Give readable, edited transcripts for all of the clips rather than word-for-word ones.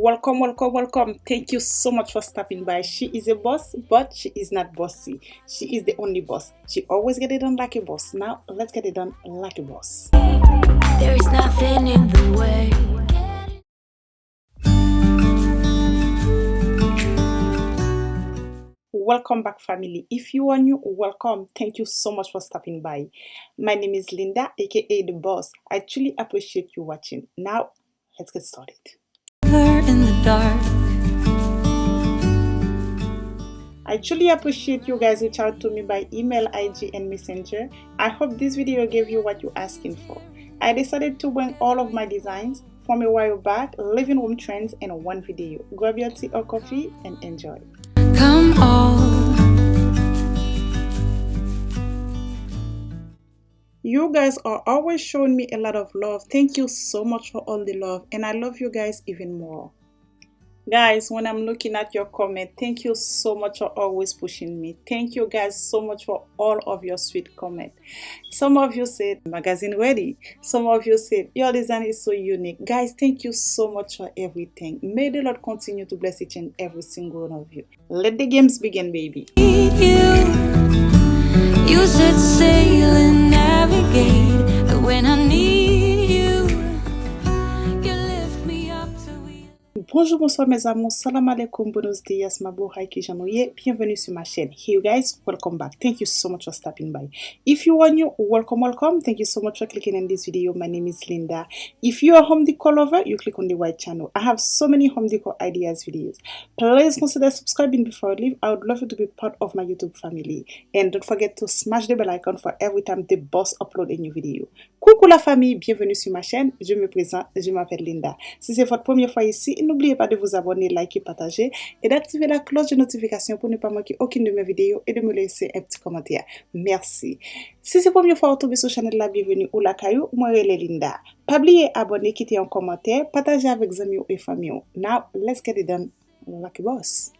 Welcome, welcome, welcome. Thank you so much for stopping by. She is a boss, but she is not bossy. She is the only boss. She always get it done like a boss. Now, let's get it done like a boss. There is nothing in the way. Welcome back, family. If you are new, welcome. Thank you so much for stopping by. My name is Linda, aka the boss. I truly appreciate you watching. Now, let's get started. In the dark. I truly appreciate you guys reach out to me by email, IG, and Messenger. I hope this video gave you what you're asking for. I decided to bring all of my designs from a while back, living room trends, in one video. Grab your tea or coffee and enjoy. Come on. You guys are always showing me a lot of love. Thank you so much for all the love, and I love you guys even more. Guys, when I'm looking at your comment, thank you so much for always pushing me. Thank you guys so much for all of your sweet comment. Some of you said magazine ready. Some of you said your design is so unique. Guys, thank you so much for everything. May the Lord continue to bless each and every single one of you. Let the games begin, baby. You said sail and navigate, but when I need you, you lift me up to we. Bonjour, bonsoir mes amours, salam alaikum, buenos dias, mabuhay ki janouye. Bienvenue sur ma chaîne. Hey you guys, welcome back. Thank you so much for stopping by. If you are new, welcome, welcome. Thank you so much for clicking on this video. My name is Linda. If you are home decor lover, you click on the white channel. I have so many home decor ideas videos. Please consider subscribing before I leave. I would love you to be part of my YouTube family. And don't forget to smash the bell icon for every time the boss upload a new video. Coucou la famille, bienvenue sur ma chaîne. Je me présente, je m'appelle Linda. Si c'est votre première fois ici, n'oubliez pas de vous abonner, liker, partager et d'activer la cloche de notification pour ne pas manquer aucune de mes vidéos et de me laisser un petit commentaire. Merci. Si c'est la première fois que vous tombez sur la chaîne, bienvenue ou la caillou, moi c'est Linda. Pas oublier abonner, quitter un commentaire, partager avec amis et famille. Now, let's get it done like a boss.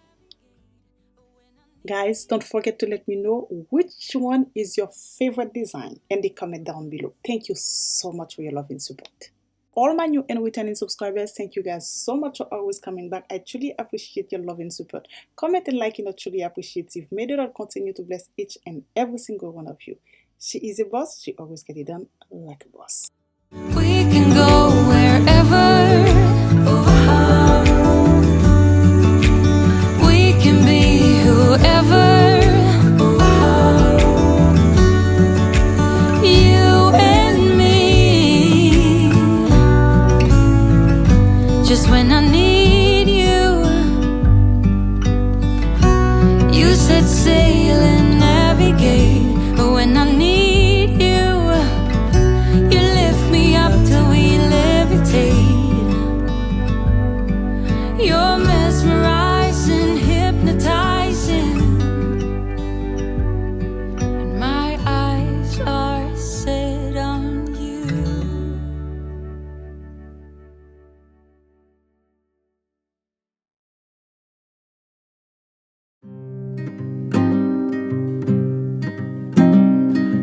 Guys, don't forget to let me know which one is your favorite design in the comment down below. Thank you so much for your love and support. All my new and returning subscribers, thank you guys so much for always coming back. I truly appreciate your love and support. Comment and liking are truly appreciative. May the Lord continue to bless each and every single one of you. She is a boss. She always get it done like a boss. We can go wherever. We can be whoever. You and me. Just when I need you. You said sail and navigate, but when I need you, you lift me up till we levitate. You're mesmerizing, hypnotizing, and my eyes are set on you.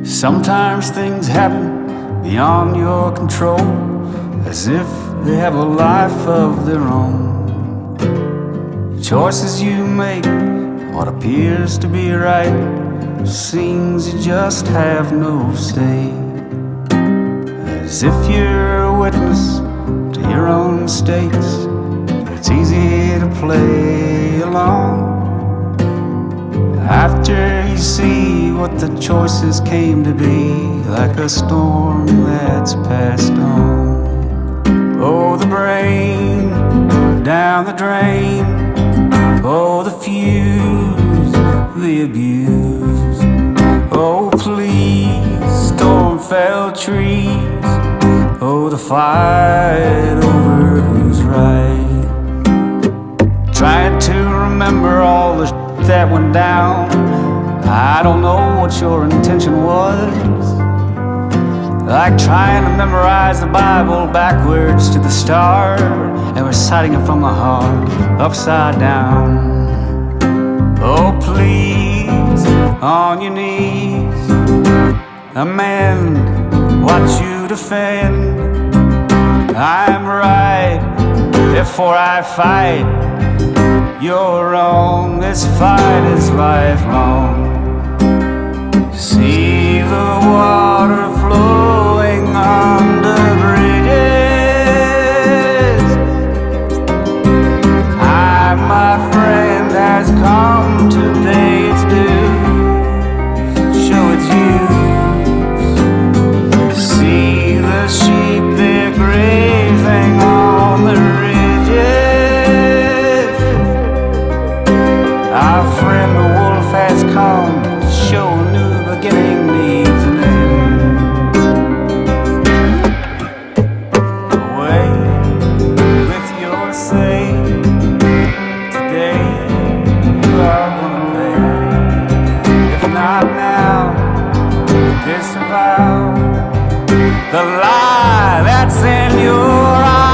Sometimes things happen beyond your control, as if they have a life of their own. The choices you make, what appears to be right, seems you just have no say. As if you're a witness to your own mistakes, it's easy to play along. After you see what the choices came to be, like a storm that's passed on. Oh, the brain down the drain. Oh, the fuse, the abuse. Oh, please, storm-felled trees. Oh, the fight over who's right. Trying to remember all the that went down. I don't know what your intention was. Like trying to memorize the Bible backwards to the start and reciting it from the heart, upside down. Oh please, on your knees, amend what you defend. I'm right before I fight. You're wrong, this fight is lifelong. See the water flowing under bridges. Time, my friend, has come to pay its dues, show its use. See the sheep, they're grazing on the ridges. Our friend the wolf has come to show a new beginning needs an end. Away with your say, today you are gonna pay. If not now, disavow the lie that's in your eye.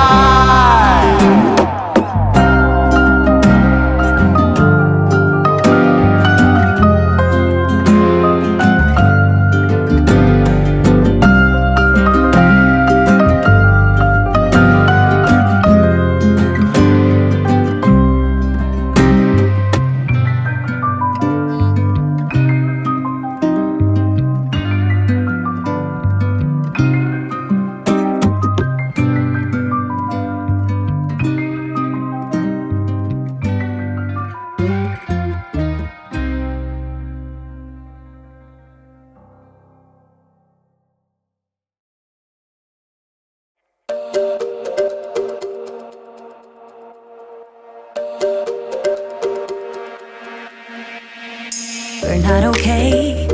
We're not okay.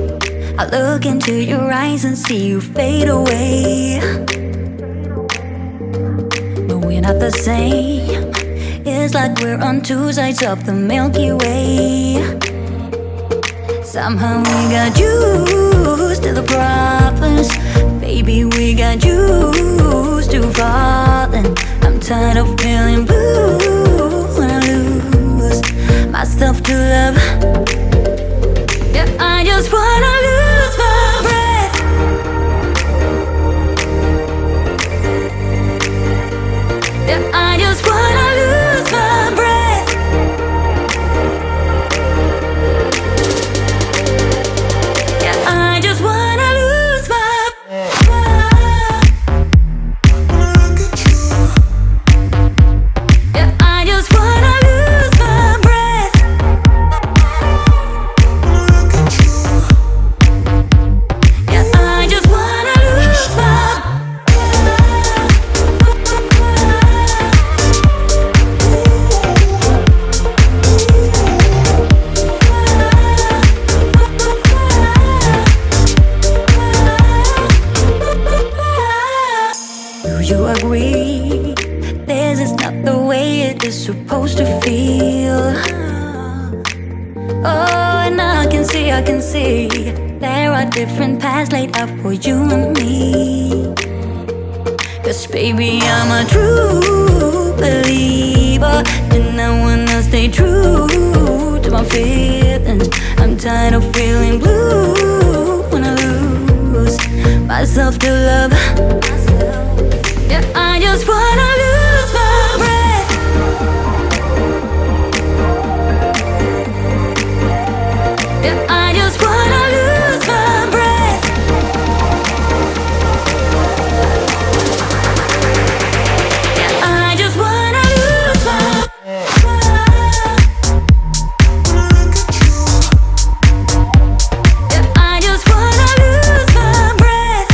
I look into your eyes and see you fade away. But we're not the same. It's like we're on two sides of the Milky Way. Somehow we got used to the problems. Baby, we got used to falling. I'm tired of feeling blue when I lose myself to love. Yeah, I just wanna lose my breath. Yeah, I just wanna lose my breath. Yeah, I just wanna lose my breath. Yeah, I just wanna lose my breath. Yeah, I just wanna lose my Do you agree? This is not the way it is supposed to feel. Oh, and I can see there are different paths laid out for you and me. 'Cause baby, I'm a true believer, and I wanna stay true to my feelings. I'm tired of feeling blue when I lose myself to love. Yeah, I just wanna lose my breath. Yeah, I just wanna lose my breath. Yeah, I just wanna lose my Yeah, I just wanna lose my breath.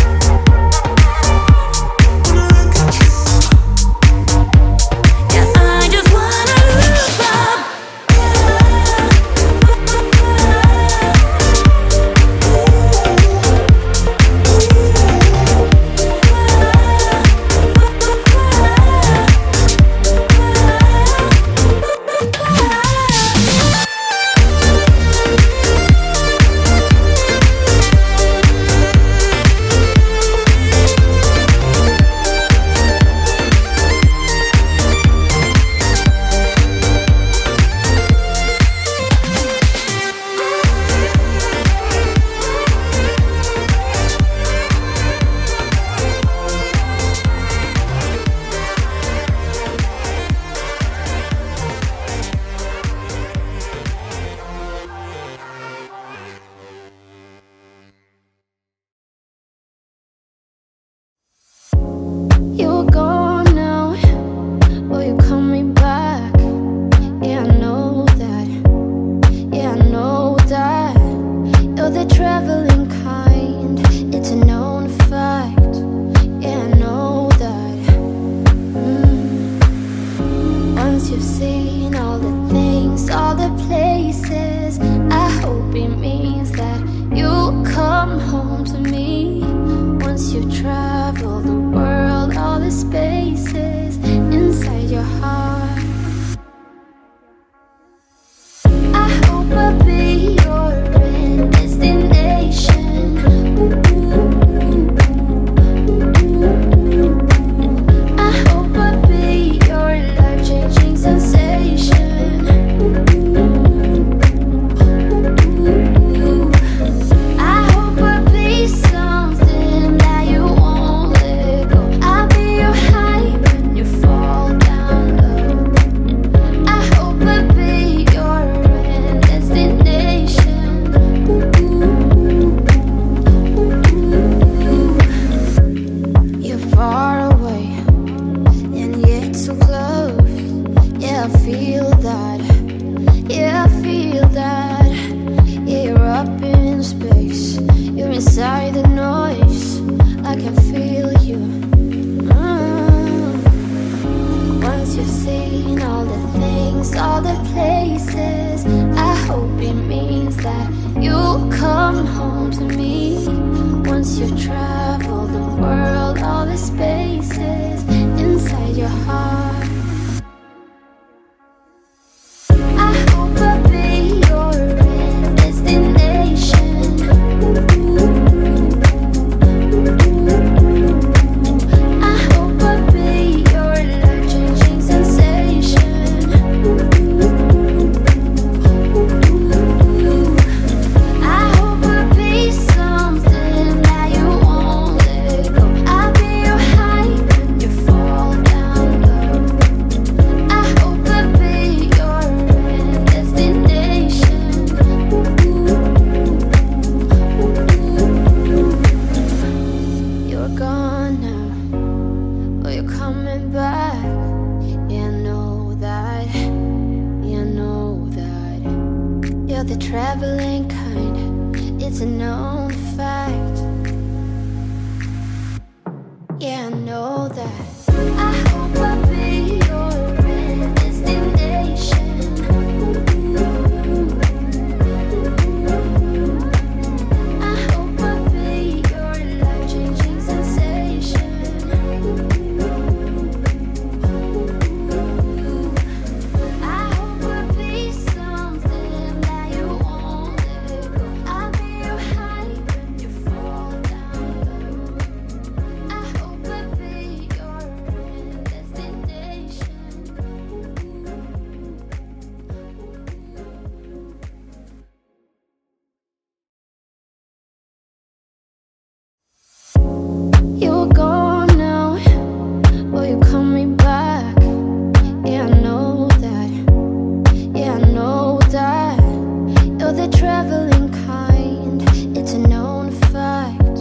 all the places. I hope it means that you'll come home to me. Once you've traveled the world, all the spaces inside your heart. I hope I'll be your destination. I hope I'll be your life-changing sensation. I hope I'll be something that you won't let go. I'll be your high when you fall down low. I hope I'll be your destination. You're gone now, or you're coming back. Yeah, I know that. Yeah, I know that. You're the traveling kind. It's a known fact. Yeah, I know that. I hope I'll be your destination. I hope I'll be your life-changing sensation. I hope I'll be something that you won't let go. I'll be your high when you fall down low. I hope I'll be your destination. You're gone now, or you're coming back. Yeah, I know that. Yeah, I know that. You're the traveling kind. It's a known fact.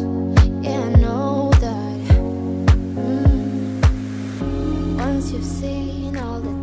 Yeah, I know that. Once you've seen all the